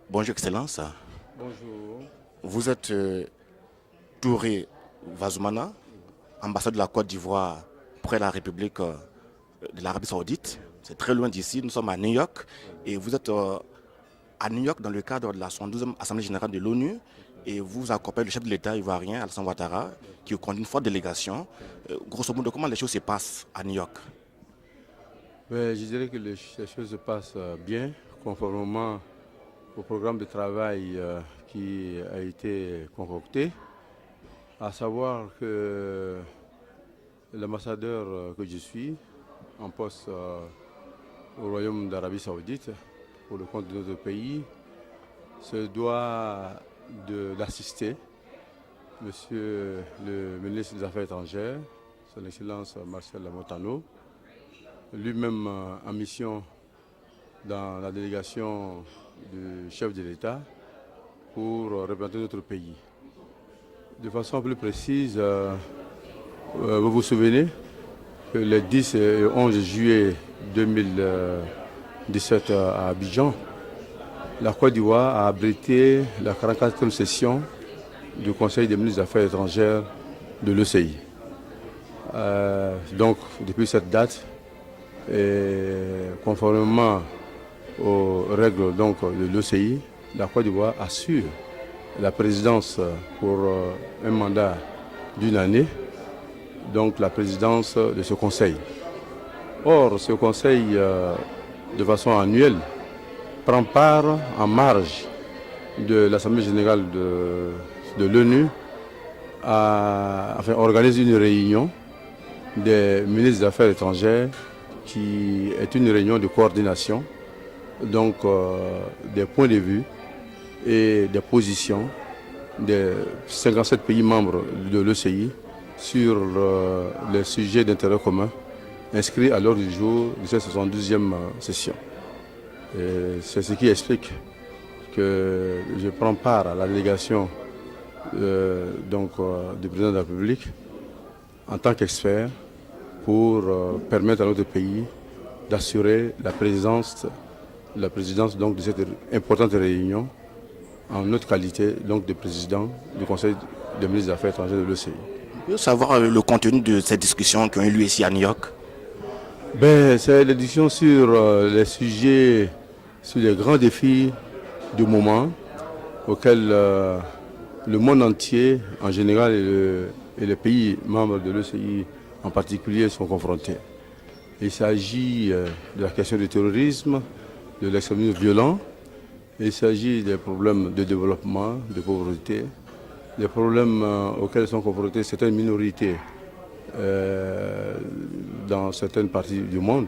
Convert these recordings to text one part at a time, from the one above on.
Bonjour Excellence, Bonjour. vous êtes Touré Vazoumana, ambassadeur de la Côte d'Ivoire près la République de l'Arabie Saoudite. C'est très loin d'ici, nous sommes à New York et vous êtes à New York dans le cadre de la 72e Assemblée générale de l'ONU et vous accompagnez le chef de l'État ivoirien Alassane Ouattara qui conduit une forte délégation. Grosso modo, comment les choses se passent à New York? Je dirais que les choses se passent bien, conformément au programme de travail qui a été concocté, à savoir que l'ambassadeur que je suis en poste au Royaume d'Arabie Saoudite pour le compte de notre pays se doit d'assister Monsieur le ministre des Affaires étrangères, Son Excellence Marcel Lamotano, lui-même en mission dans la délégation du chef de l'État pour représenter notre pays. De façon plus précise, vous vous souvenez que le 10 et 11 juillet 2017 à Abidjan, la Côte d'Ivoire a abrité la 44e session du Conseil des ministres des Affaires étrangères de l'OCI. Donc, depuis cette date, et conformément aux règles de l'OCI, la Côte d'Ivoire assure la présidence pour un mandat d'une année, donc la présidence de ce Conseil. Or, ce Conseil, de façon annuelle, prend part en marge de l'Assemblée générale de l'ONU, organise une réunion des ministres des Affaires étrangères qui est une réunion de coordination, donc des points de vue et des positions des 57 pays membres de l'OCI sur les sujets d'intérêt commun inscrits à l'ordre du jour de cette 72e session. C'est ce qui explique que je prends part à la délégation du président de la République en tant qu'expert pour permettre à notre pays d'assurer la présidence donc, de cette importante réunion en notre qualité donc, de président du Conseil des ministres des Affaires étrangères de l'OCI. Je veux savoir le contenu de ces discussions qui ont eu lieu ici à New York. C'est des discussions sur les sujets, sur les grands défis du moment auxquels le monde entier en général et les pays membres de l'OCI en particulier sont confrontés. Il s'agit de la question du terrorisme, de l'extrémisme violent, il s'agit des problèmes de développement, de pauvreté, des problèmes auxquels sont confrontées certaines minorités dans certaines parties du monde.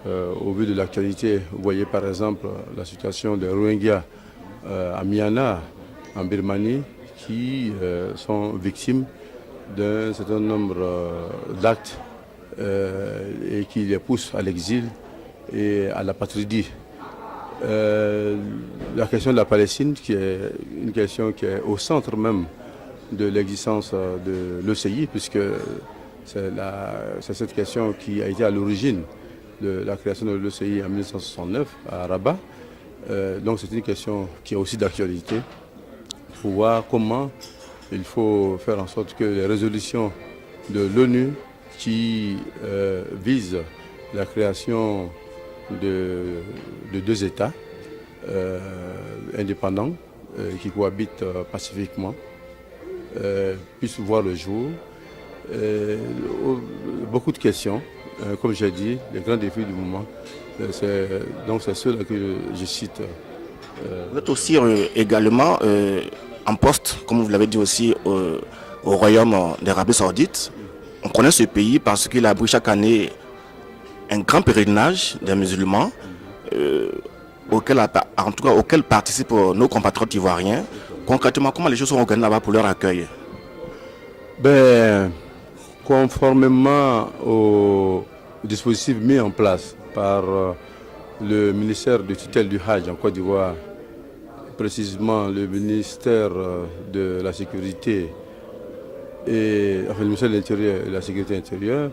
Au vu de l'actualité, vous voyez par exemple la situation des Rohingyas à Myanmar, en Birmanie, qui sont victimes d'un certain nombre d'actes et qui les poussent à l'exil et à l'apatridie. La question de la Palestine, qui est une question qui est au centre même de l'existence de l'OCI, puisque c'est cette question qui a été à l'origine de la création de l'OCI en 1969 à Rabat. Donc c'est une question qui est aussi d'actualité pour voir comment il faut faire en sorte que les résolutions de l'ONU qui visent la création de deux États indépendants qui cohabitent pacifiquement puissent voir le jour. Beaucoup de questions, comme j'ai dit, les grands défis du moment. C'est ceux-là que je cite. Vous êtes aussi également en poste, comme vous l'avez dit aussi, au Royaume d'Arabie Saoudite. On connaît ce pays parce qu'il abrite chaque année un grand pèlerinage des musulmans, auquel participent nos compatriotes ivoiriens. Concrètement, comment les choses sont organisées là-bas pour leur accueil? Conformément au dispositif mis en place par le ministère de tutelle du Hajj en Côte d'Ivoire, précisément le ministère de la Sécurité le ministère de l'Intérieur et de la Sécurité intérieure,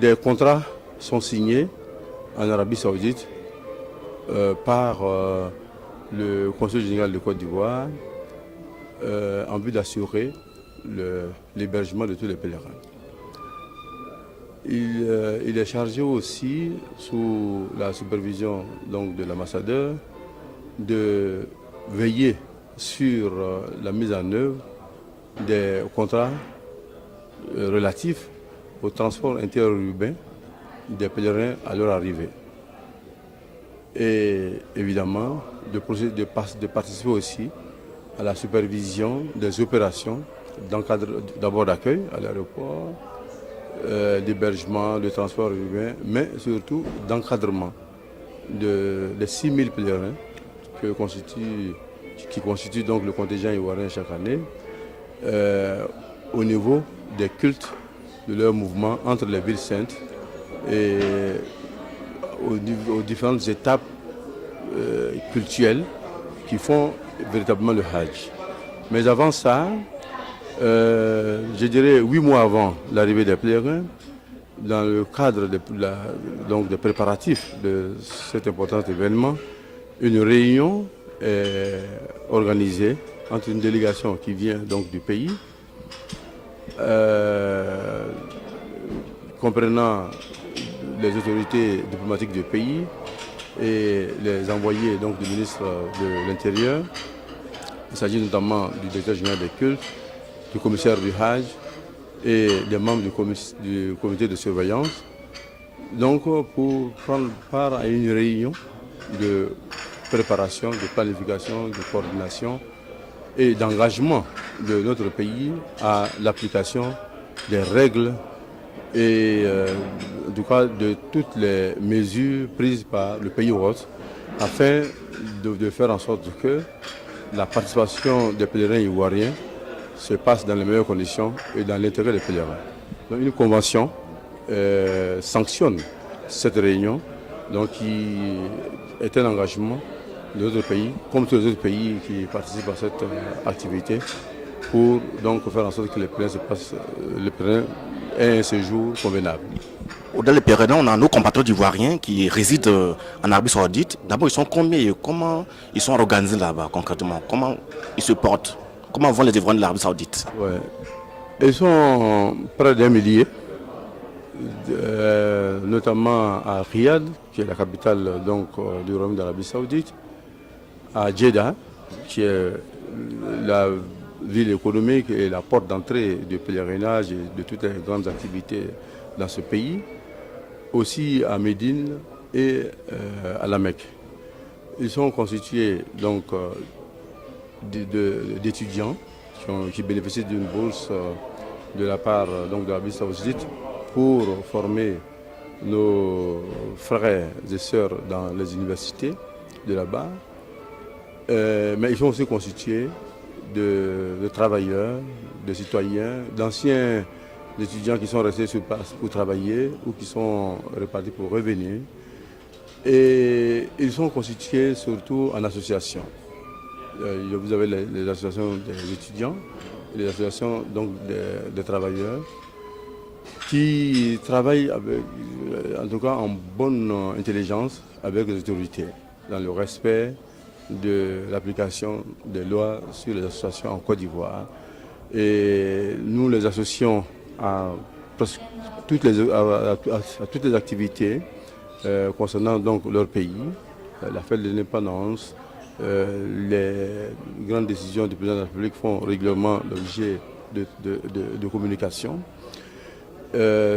des contrats sont signés en Arabie Saoudite par le Conseil général de Côte d'Ivoire en vue d'assurer l'hébergement de tous les pèlerins. Il est chargé aussi, sous la supervision donc, de l'ambassadeur, de veiller sur la mise en œuvre des contrats relatifs au transport interurbain des pèlerins à leur arrivée. Et évidemment, de participer aussi à la supervision des opérations d'abord d'accueil à l'aéroport, d'hébergement, de transport urbain, mais surtout d'encadrement des 6 000 pèlerins qui constituent donc le contingent ivoirien chaque année au niveau des cultes de leur mouvement entre les villes saintes et aux différentes étapes cultuelles qui font véritablement le Hajj. Mais avant ça, je dirais 8 mois avant l'arrivée des pèlerins, dans le cadre des préparatifs de cet important événement, une réunion est organisée entre une délégation qui vient donc du pays, comprenant les autorités diplomatiques du pays et les envoyés donc, du ministre de l'Intérieur. Il s'agit notamment du directeur général des cultes, du commissaire du Hajj et des membres du comité de surveillance. Donc pour prendre part à une réunion de préparation, de planification, de coordination et d'engagement de notre pays à l'application des règles et en tout cas de toutes les mesures prises par le pays hôte afin de faire en sorte que la participation des pèlerins ivoiriens se passe dans les meilleures conditions et dans l'intérêt des pèlerins. Donc, une convention sanctionne cette réunion, donc, qui est un engagement de notre pays, comme tous les autres pays qui participent à cette activité, pour donc faire en sorte que les pèlerins aient un séjour convenable. Au-delà des pèlerins, on a nos compatriotes ivoiriens qui résident en Arabie Saoudite. D'abord, ils sont combien et comment ils sont organisés là-bas concrètement? Comment ils se portent? Comment vont les Ivoiriens de l'Arabie Saoudite? Ils sont près d'1 millier, notamment à Riyad, qui est la capitale donc, du Royaume d'Arabie Saoudite, à Jeddah, qui est la ville économique et la porte d'entrée du pèlerinage et de toutes les grandes activités dans ce pays, aussi à Médine et à la Mecque. Ils sont constitués donc d'étudiants qui bénéficient d'une bourse de la part donc, de l'Arabie Saoudite pour former nos frères et sœurs dans les universités de là-bas. Mais ils sont aussi constitués de travailleurs, de citoyens, d'anciens étudiants qui sont restés sur place pour travailler ou qui sont répartis pour revenir. Et ils sont constitués surtout en associations. Vous avez les associations des étudiants, les associations donc des travailleurs qui travaillent avec, en tout cas en bonne intelligence avec les autorités, dans le respect de l'application des lois sur les associations en Côte d'Ivoire. Et nous les associons à toutes les activités concernant donc leur pays, la fête de l'indépendance, les grandes décisions du président de la République font régulièrement l'objet de communication.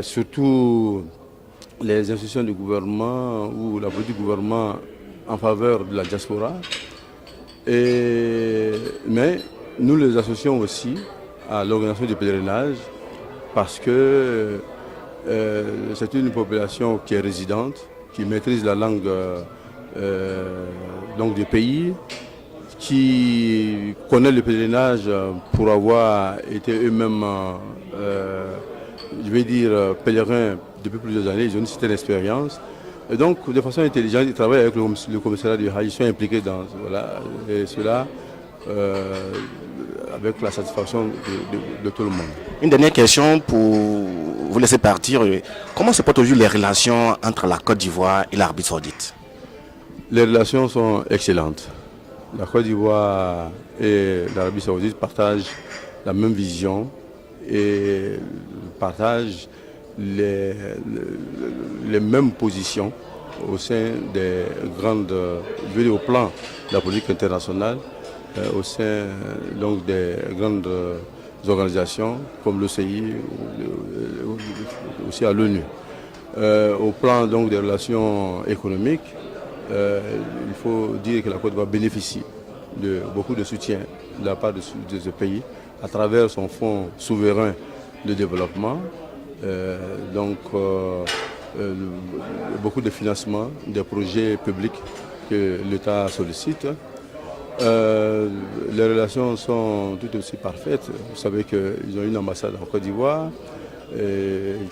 Surtout les institutions du gouvernement ou la politique du gouvernement en faveur de la diaspora. Mais nous les associons aussi à l'organisation du pèlerinage parce que c'est une population qui est résidente, qui maîtrise la langue donc du pays, qui connaît le pèlerinage pour avoir été eux-mêmes, je vais dire, pèlerins depuis plusieurs années. Ils ont une certaine expérience. Et donc, de façon intelligente, ils travaillent avec le commissariat du Hajj, ils sont impliqués dans et cela avec la satisfaction de tout le monde. Une dernière question pour vous laisser partir. Comment se portent aujourd'hui les relations entre la Côte d'Ivoire et l'Arabie Saoudite? Les relations sont excellentes. La Côte d'Ivoire et l'Arabie Saoudite partagent la même vision et partagent les mêmes positions au sein des grandes, au plan de la politique internationale, au sein donc des grandes organisations comme l'OCI, aussi à l'ONU. Au plan donc des relations économiques, il faut dire que la Côte d'Ivoire bénéficie de beaucoup de soutien de la part de ce pays à travers son fonds souverain de développement. Beaucoup de financements des projets publics que l'État sollicite. Les relations sont tout aussi parfaites. Vous savez qu'ils ont une ambassade en Côte d'Ivoire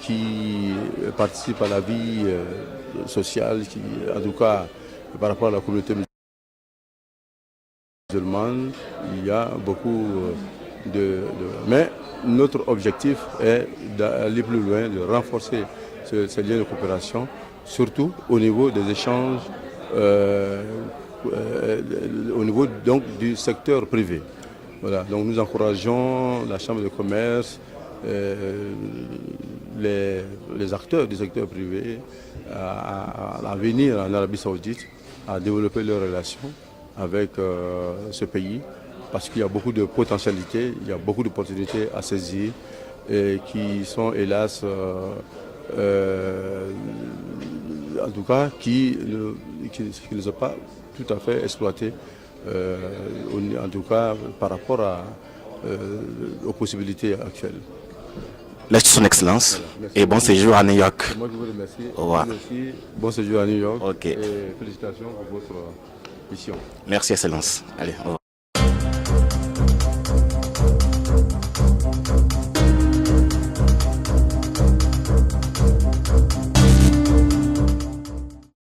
qui participe à la vie sociale, qui, en tout cas par rapport à la communauté musulmane, il y a beaucoup Mais notre objectif est d'aller plus loin, de renforcer ces liens de coopération, surtout au niveau des échanges, au niveau donc, du secteur privé. Voilà. Donc nous encourageons la Chambre de commerce, les acteurs du secteur privé à venir en Arabie Saoudite, à développer leurs relations avec ce pays, parce qu'il y a beaucoup de potentialités, il y a beaucoup d'opportunités à saisir et qui sont hélas, en tout cas, qui ne sont pas tout à fait exploitées, en tout cas par rapport aux possibilités actuelles. Merci son Excellence et bon séjour à New York. Moi je vous remercie. Au revoir. Merci. Bon séjour à New York. Ok. Et félicitations pour votre mission. Merci Excellence. Allez, au revoir.